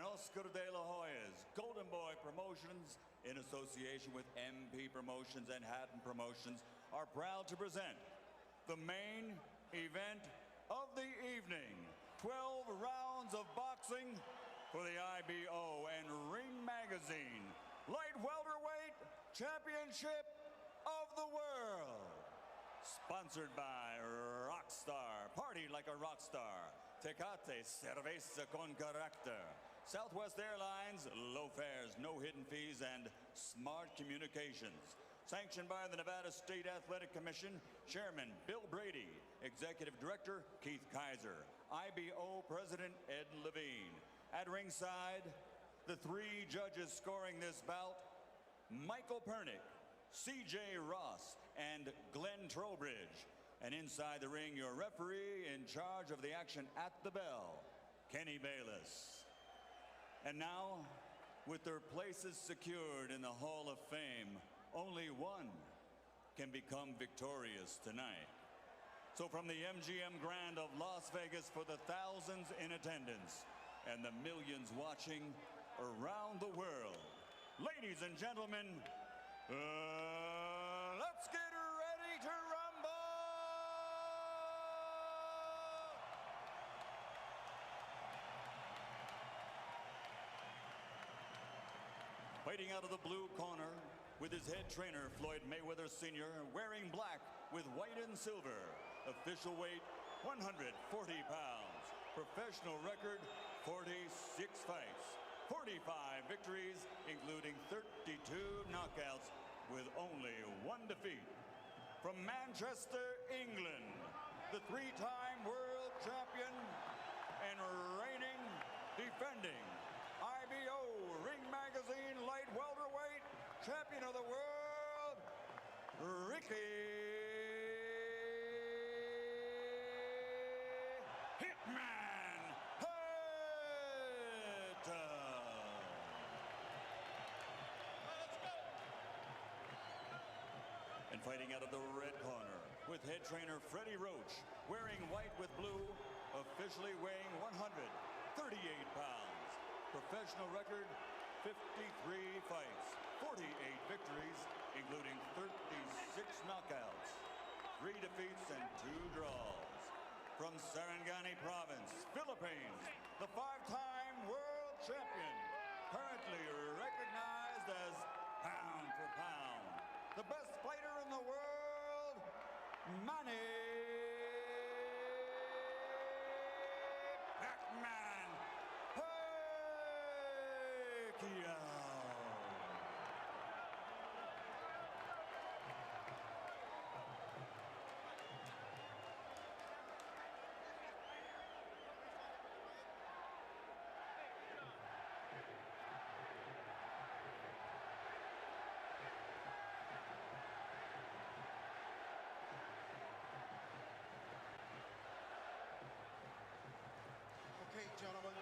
and Oscar de la Hoya's Golden Boy Promotions, in association with MP Promotions and Hatton Promotions, are proud to present the main event of the evening. 12 rounds of boxing for the IBO and Ring Magazine Light Welterweight Championship of the World. Sponsored by Rockstar, party like a rock star. Tecate, cerveza con carácter. Southwest Airlines, low fares, no hidden fees, and smart communications. Sanctioned by the Nevada State Athletic Commission, Chairman Bill Brady, Executive Director Keith Kaiser, IBO President Ed Levine. At ringside, the three judges scoring this bout, Michael Pernick, C.J. Ross, and Glenn Trowbridge. And inside the ring, your referee in charge of the action at the bell, Kenny Bayless. And now, with their places secured in the Hall of Fame, only one can become victorious tonight. So from the MGM Grand of Las Vegas, for the thousands in attendance and the millions watching around the world, ladies and gentlemen, let's get ready to rumble! Fighting out of the blue corner with his head trainer, Floyd Mayweather Sr., wearing black with white and silver. Official weight, 140 pounds. Professional record, 46 fights. 45 victories, including 32 knockouts, with only one defeat. From Manchester, England, the three-time world champion and reigning, defending IBO Ring Magazine Light Welterweight Champion of the World, Ricky Hitman Hatton. And fighting out of the red corner with head trainer Freddie Roach, wearing white with blue, officially weighing 138 pounds. Professional record, 53 fights, 48 victories, including 36 knockouts, 3 defeats and 2 draws. From Sarangani Province, Philippines, the 5-time world champion, currently recognized as pound for pound, the best fighter in the world, Manny Pacman Pacquiao. Okay, gentlemen,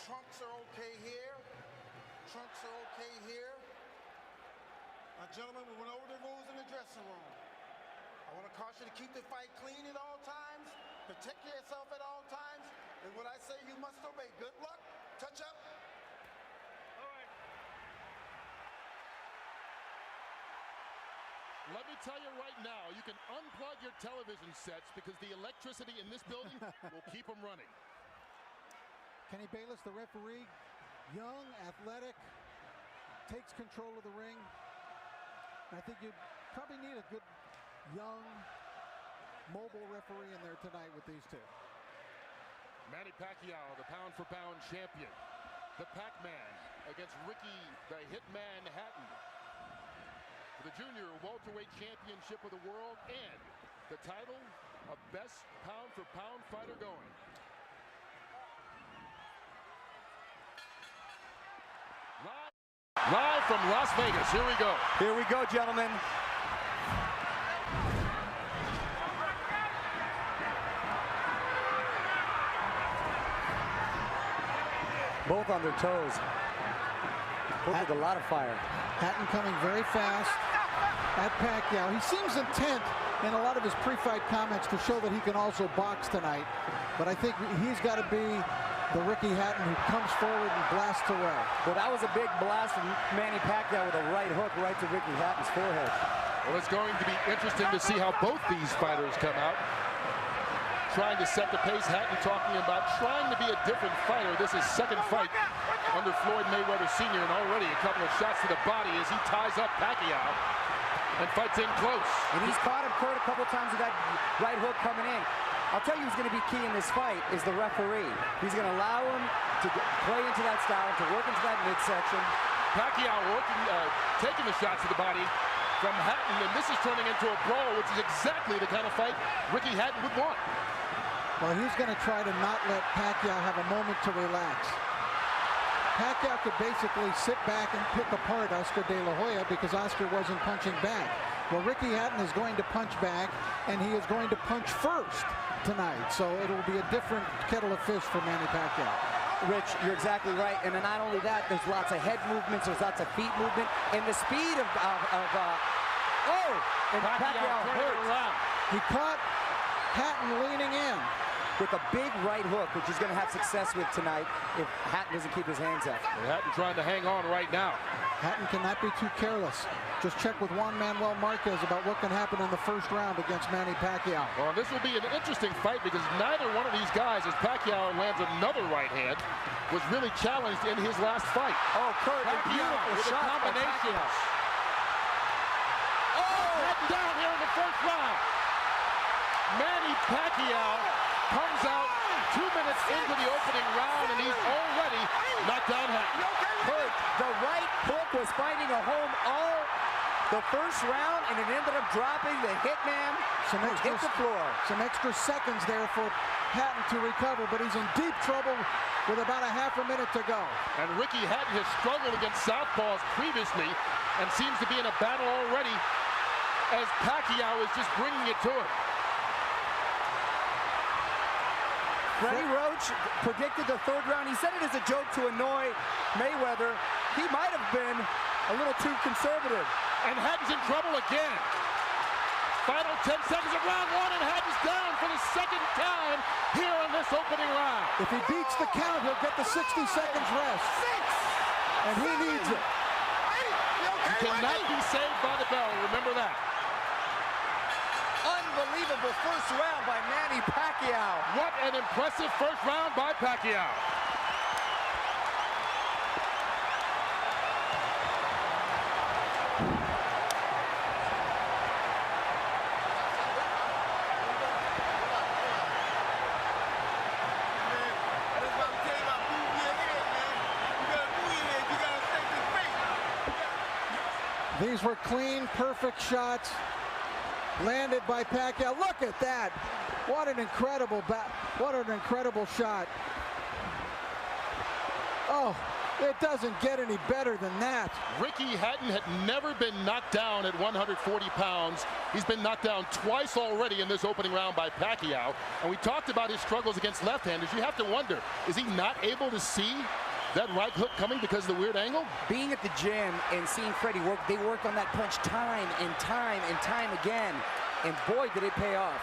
trunks are okay here. Trunks are okay here. Now, gentlemen, we went over the rules in the dressing room. I want to caution you to keep the fight clean at all times, protect yourself at all times, and what I say you must obey. Good luck. Touch up. All right. Let me tell you right now, you can unplug your television sets because the electricity in this building will keep them running. Kenny Bayless, the referee, young, athletic, takes control of the ring. I think you probably need a good, young, mobile referee in there tonight with these two. Manny Pacquiao, the pound-for-pound champion. The Pacman against Ricky, the Hitman Hatton. For the junior welterweight championship of the world and the title of best pound-for-pound fighter going. Live from Las Vegas, here we go. Here we go, gentlemen. Both on their toes. Both with a lot of fire. Hatton coming very fast at Pacquiao. He seems intent in a lot of his pre-fight comments to show that he can also box tonight. But I think he's got to be the Ricky Hatton who comes forward and blasts away. Well, that was a big blast from Manny Pacquiao with a right hook right to Ricky Hatton's forehead. Well, it's going to be interesting to see how both these fighters come out. Trying to set the pace. Hatton talking about trying to be a different fighter. This is second fight under Floyd Mayweather Sr. and already a couple of shots to the body as he ties up Pacquiao and fights in close. And he's caught him, Kurt, a couple times with that right hook coming in. I'll tell you who's going to be key in this fight is the referee. He's going to allow him to play into that style, to work into that midsection. Pacquiao working, taking the shots to the body from Hatton, and this is turning into a brawl, which is exactly the kind of fight Ricky Hatton would want. Well, he's going to try to not let Pacquiao have a moment to relax. Pacquiao could basically sit back and pick apart Oscar De La Hoya because Oscar wasn't punching back. Well, Ricky Hatton is going to punch back, and he is going to punch first tonight. So it'll be a different kettle of fish for Manny Pacquiao. Rich, you're exactly right. And then not only that, there's lots of head movements, there's lots of feet movement, and the speed and Pacquiao hurt. He caught Hatton leaning in with a big right hook, which he's going to have success with tonight if Hatton doesn't keep his hands up. Well, Hatton trying to hang on right now. Hatton cannot be too careless. Just check with Juan Manuel Marquez about what can happen in the first round against Manny Pacquiao. Well, this will be an interesting fight because neither one of these guys, as Pacquiao lands another right hand, was really challenged in his last fight. Oh, Kurt, Pacquiao with a combination. Oh, Hatton down here in the first round. Manny Pacquiao comes out 2 minutes into the opening round, and he's already knocked down Hatton. Kurt, the right hook was finding a home all the first round, and it ended up dropping the hitman. Hit the floor. Some extra seconds there for Hatton to recover, but he's in deep trouble with about a half a minute to go. And Ricky Hatton has struggled against southpaws previously and seems to be in a battle already as Pacquiao is just bringing it to him. Freddie Roach predicted the third round. He said it as a joke to annoy Mayweather. He might have been a little too conservative. And Hatton's in trouble again. Final 10 seconds of round one, and Hatton's down for the second time here in this opening round. If he beats the count, he'll get the 60 seconds rest. And he needs it. He cannot be saved by the bell, remember that. Unbelievable first round by Manny Pacquiao. What an impressive first round by Pacquiao. These were clean, perfect shots landed by Pacquiao. Look at that! What an incredible shot! Oh, it doesn't get any better than that. Ricky Hatton had never been knocked down at 140 pounds. He's been knocked down twice already in this opening round by Pacquiao. And we talked about his struggles against left-handers. You have to wonder, is he not able to see that right hook coming because of the weird angle? Being at the gym and seeing Freddie work, they worked on that punch time and time again. And boy, did it pay off.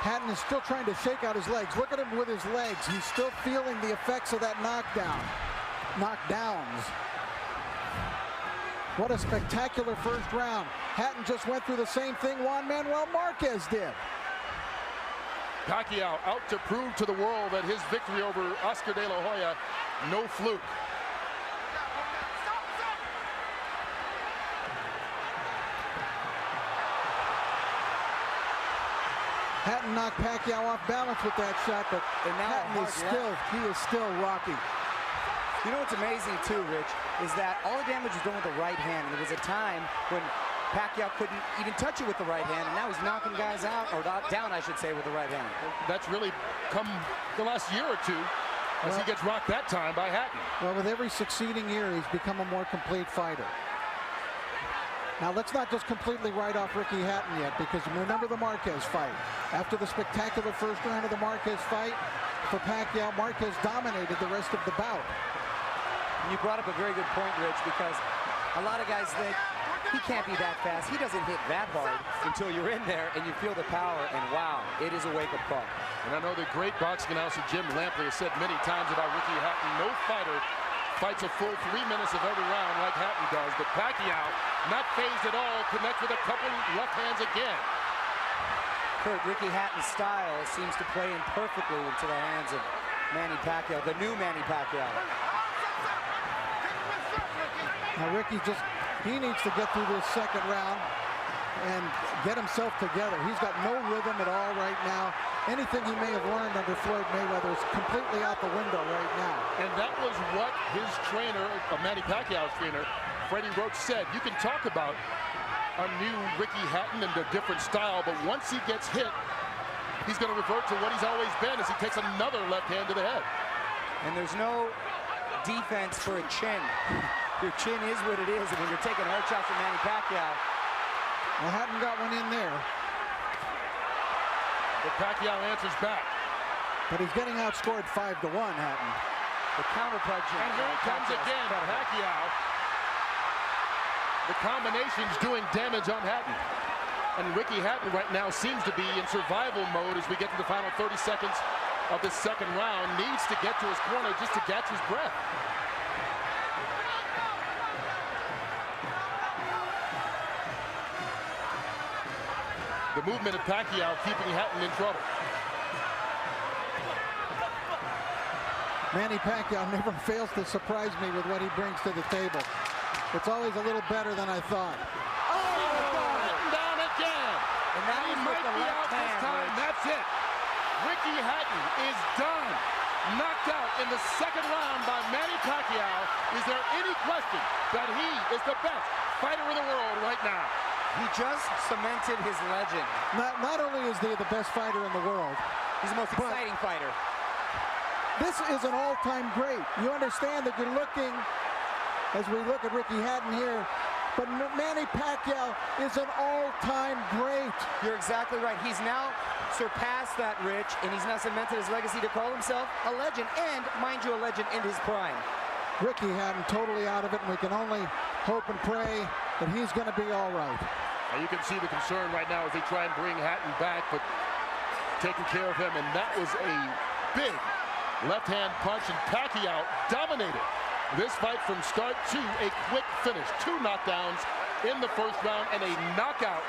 Hatton is still trying to shake out his legs. Look at him with his legs. He's still feeling the effects of that knockdowns. What a spectacular first round. Hatton just went through the same thing Juan Manuel Marquez did. Pacquiao out to prove to the world that his victory over Oscar De La Hoya, no fluke. Hatton knocked Pacquiao off balance with that shot, but Hatton is still rocky. You know what's amazing too, Rich, is that all the damage was done with the right hand. And there was a time when Pacquiao couldn't even touch it with the right hand, and now he's knocking guys out, or down, I should say, with the right hand. That's really come the last year or two as he gets rocked that time by Hatton. Well, with every succeeding year, he's become a more complete fighter. Now, let's not just completely write off Ricky Hatton yet, because remember the Marquez fight. After the spectacular first round of the Marquez fight, for Pacquiao, Marquez dominated the rest of the bout. You brought up a very good point, Rich, because a lot of guys think he can't be that fast. He doesn't hit that hard until you're in there and you feel the power, and wow, it is a wake-up call. And I know the great boxing announcer Jim Lampley has said many times about Ricky no fighter fights a full 3 minutes of every round like Hatton does. But Pacquiao, not phased at all, connects with a couple left hands again. Kurt, Ricky Hatton's style seems to play in perfectly into the hands of Manny Pacquiao, the new Manny Pacquiao. Now Ricky he needs to get through this second round and get himself together. He's got no rhythm at all right now. Anything he may have learned under Floyd Mayweather is completely out the window right now. And that was what his trainer, Manny Pacquiao's trainer, Freddie Roach, said. You can talk about a new Ricky Hatton and a different style, but once he gets hit, he's going to revert to what he's always been as he takes another left hand to the head. And there's no defense for a chin. Your chin is what it is, and when you're taking hard shots from Manny Pacquiao. Well, Hatton got one in there. But Pacquiao answers back. But he's getting outscored 5-1, Hatton. The counterpunch. And here he comes again, Pacquiao. The combination's doing damage on Hatton. And Ricky Hatton right now seems to be in survival mode as we get to the final 30 seconds of the second round. Needs to get to his corner just to catch his breath. The movement of Pacquiao keeping Hatton in trouble. Manny Pacquiao never fails to surprise me with what he brings to the table. It's always a little better than I thought. Oh, Hatton down again. And that He might be out this time. That's it. Ricky Hatton is done. Knocked out in the second round by Manny Pacquiao. Is there any question that he is the best fighter in the world right now? He just cemented his legend. Not only is he the best fighter in the world, He's the most exciting fighter. this is an all-time great. You understand that you're looking, as we look at Ricky Hatton here, but Manny Pacquiao is an all-time great. You're exactly right. He's now surpassed that, Rich, and he's now cemented his legacy to call himself a legend, and, mind you, a legend in his prime. Ricky Hatton totally out of it, and we can only hope and pray that he's going to be all right. And you can see the concern right now as they try and bring Hatton back, but taking care of him, and that was a big left-hand punch, and Pacquiao dominated this fight from start to a quick finish. 2 knockdowns in the first round and a knockout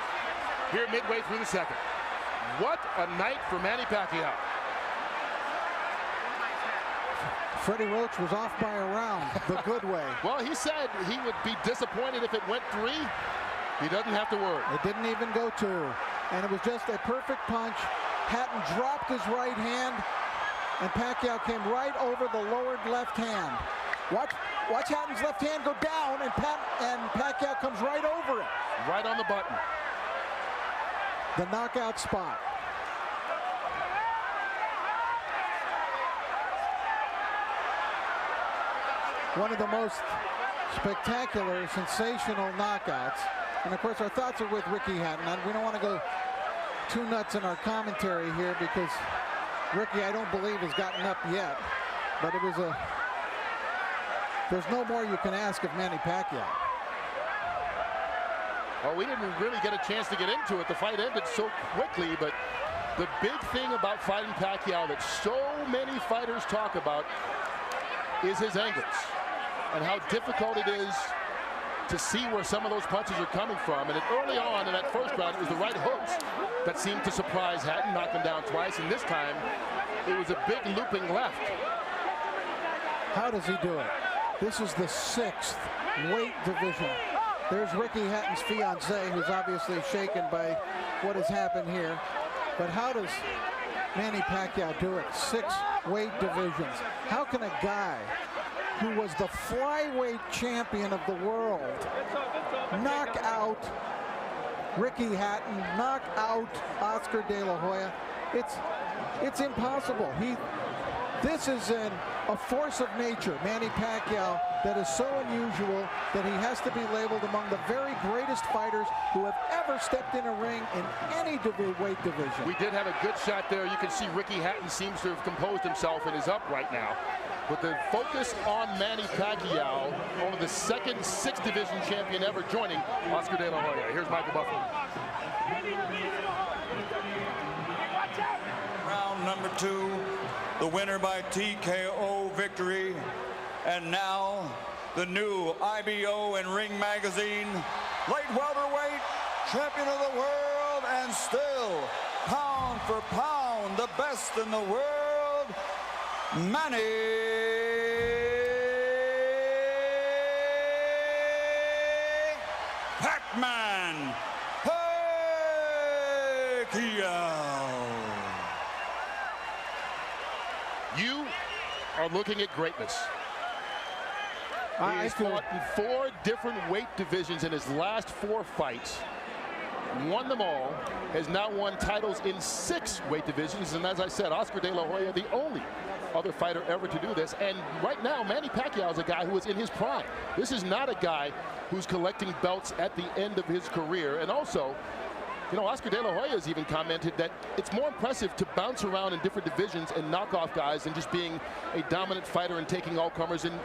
here midway through the second. What a night for Manny Pacquiao. Freddie Roach was off by a round, the good way. Well, he said he would be disappointed if it went 3. He doesn't have to worry. It didn't even go 2. And it was just a perfect punch. Hatton dropped his right hand, and Pacquiao came right over the lowered left hand. Watch Hatton's left hand go down, and Pacquiao comes right over it. Right on the button. The knockout spot. One of the most spectacular, sensational knockouts. And of course, our thoughts are with Ricky Hatton. We don't want to go too nuts in our commentary here because Ricky, I don't believe, has gotten up yet. But it was there's no more you can ask of Manny Pacquiao. Well, we didn't really get a chance to get into it. The fight ended so quickly, but the big thing about fighting Pacquiao that so many fighters talk about is his angles and how difficult it is to see where some of those punches are coming from. And early on in that first round, it was the right hooks that seemed to surprise Hatton, knock him down twice, and this time it was a big looping left. How does he do it? This is the 6th weight division. There's Ricky Hatton's fiance, who's obviously shaken by what has happened here. But how does Manny Pacquiao do it? 6 weight divisions. How can a guy who was the flyweight champion of the world knock out Ricky Hatton, knock out Oscar De La Hoya? It's impossible. This is a force of nature, Manny Pacquiao, that is so unusual that he has to be labeled among the very greatest fighters who have ever stepped in a ring in any weight division. We did have a good shot there. You can see Ricky Hatton seems to have composed himself and is up right now. But the focus on Manny Pacquiao, only the second 6th division champion ever joining Oscar De La Hoya. Here's Michael Buffalo. Round number 2, the winner by TKO victory. And now, the new IBO and Ring Magazine light welterweight champion of the world, and still, pound for pound, the best in the world, Manny Pacman Pacquiao. You are looking at greatness. He has feel fought in 4 different weight divisions in his last 4 fights. Won them all, has now won titles in 6 weight divisions, and as I said, Oscar De La Hoya, the only other fighter ever to do this. And right now, Manny Pacquiao is a guy who is in his prime. This is not a guy who's collecting belts at the end of his career. And also, you know, Oscar De La Hoya has even commented that it's more impressive to bounce around in different divisions and knock off guys than just being a dominant fighter and taking all comers. And